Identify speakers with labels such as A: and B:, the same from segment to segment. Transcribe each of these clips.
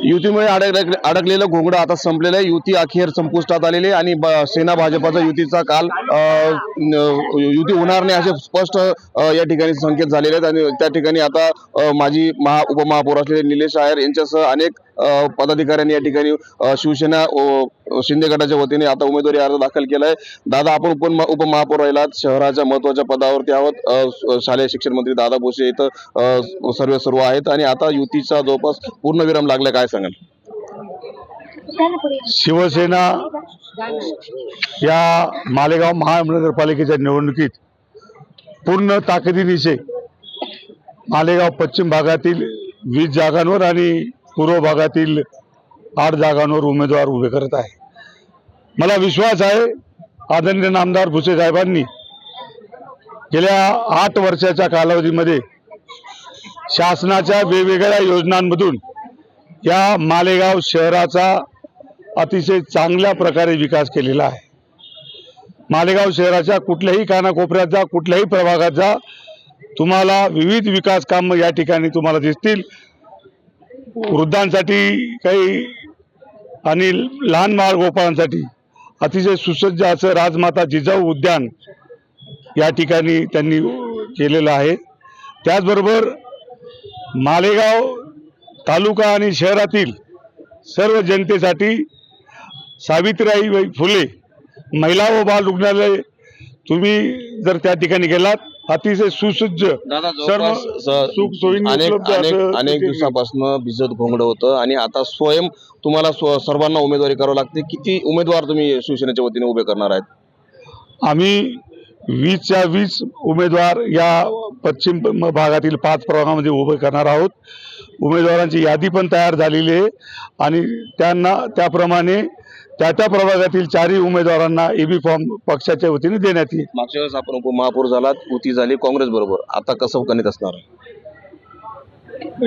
A: युतीमुळे अडकलेलं घोंगडं आता संपलेलं आहे। युती अखेर संपुष्टात आलेली आहे आणि सेना भाजपचा युतीचा काल युती होणार नाही असे स्पष्ट या ठिकाणी संकेत झालेले आहेत आणि त्या ठिकाणी आता माजी उपमहापौर असलेले निलेश आयर यांच्यासह अनेक पदाधिकाऱ्यांनी या ठिकाणी शिवसेना शिंदे गटाच्या वतीने आता उमेदवारी अर्ज दाखल केलाय। दादा, आपण उपमहापौर राहिलात, शहराच्या महत्त्वाच्या पदावरती आहोत। शालेय शिक्षण मंत्री दादा भुसे इथं सर्व आहेत आणि आता युतीचा जवळपास पूर्णविराम लागलाय, काय सांगाल?
B: शिवसेना या मालेगाव महानगरपालिकेच्या निवडणुकीत पूर्ण ताकदीनिशी मालेगाव पश्चिम भागातील 20 जागांवर आणि पूर्व भागातील 8 जागांवर उमेदवार उभे करत आहे। मला विश्वास आहे आदरणीय नामदार भुसे साहेबांनी गेल्या 8 वर्षाच्या कालावधीमध्ये शासनाच्या वेगवेगळ्या योजनांमधून या मालेगाव शहराचा अतिशय चांगल्या प्रकारे विकास केलेला आहे। मालेगाव शहराच्या कुठल्याही कानाकोपऱ्याचा, कुठल्याही प्रभागाचा तुम्हाला विविध विकास काम या ठिकाणी तुम्हाला दिसतील। वृद्धांसाठी काही आणि लहान बाळगोपाळांसाठी अतिशय सुसज्ज असं राजमाता जिजाऊ उद्यान या ठिकाणी त्यांनी केलेलं आहे। त्याचबरोबर मालेगाव तालुका आणि शहरातील सर्व जनतेसाठी सावित्रीबाई फुले महिला व बाल रुग्णालय तुम्ही जर त्या ठिकाणी गेलात, अतिशय सुसज्ज सर्व सुख सोयींनी उपलब्ध
A: अनेक दिवसापासून भिजत घोंगडं होतं आणि आता स्वयं तुम्हाला सर्वांना उमेदवारी करावी लागते। किती उमेदवार तुम्ही शिवसेनेच्या वतीने उभे करणार आहेत?
B: आम्ही 20च्या 20 उमेदवार या पश्चिम भागातील 5 प्रभागामध्ये उभे करणार आहोत। उमेदवारांची यादी पण तयार झालेली आहे आणि त्यांना त्याप्रमाणे त्या प्रभागातील 4ही उमेदवारांना एबी फॉर्म पक्षाच्या वतीने देण्यात येईल।
A: मागच्या वेळेस आपण उपमहापौर झालात, युती झाली काँग्रेस बरोबर, आता कसं गणित असणार?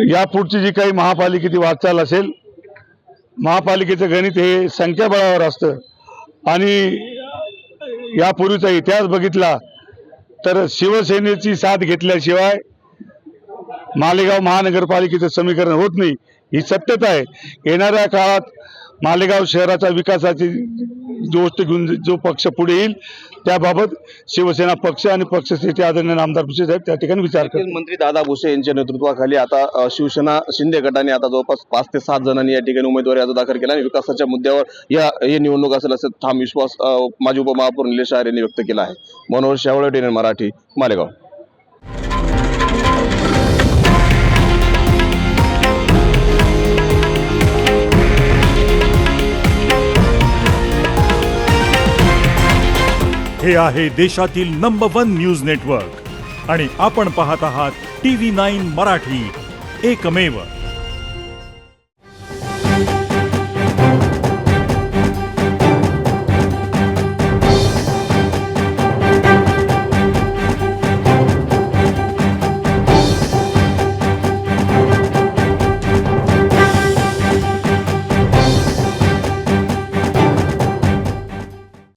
B: या पुढची जी काही महापालिकेची वाटचाल असेल, महापालिकेचं गणित हे संख्याबळावर असतं आणि यापूर्वीचा इतिहास बघितला तर शिवसेनेची साथ घेतल्याशिवाय मालेगाव महानगरपालिकेचं समीकरण होत नाही, ही सत्यता आहे। येणाऱ्या काळात मालेगाव शहराच्या विकासाची गोष्ट घेऊन जो पक्ष पुढे येईल त्याबाबत शिवसेना पक्ष आणि पक्षश्रेष्ठी आदरणीय नामदार भुसे साहेब त्या ठिकाणी विचार करतील।
A: मंत्री दादा भुसे यांच्या नेतृत्वाखाली आता शिवसेना शिंदे गटाने आता जवळपास 5 ते 7 जणांनी या ठिकाणी उमेदवारी अर्ज दाखल केला आणि विकासाच्या मुद्द्यावर हे निवडणूक असेल असं ठाम विश्वास माजी उपमहापौर निलेश आयर यांनी व्यक्त केला आहे। मनोहर शेवाळे, TNN मराठी, मालेगाव।
C: हे आहे देशातील नंबर 1 न्यूज नेटवर्क आणि आपण पाहत आहात TV9 मराठी, एकमेव।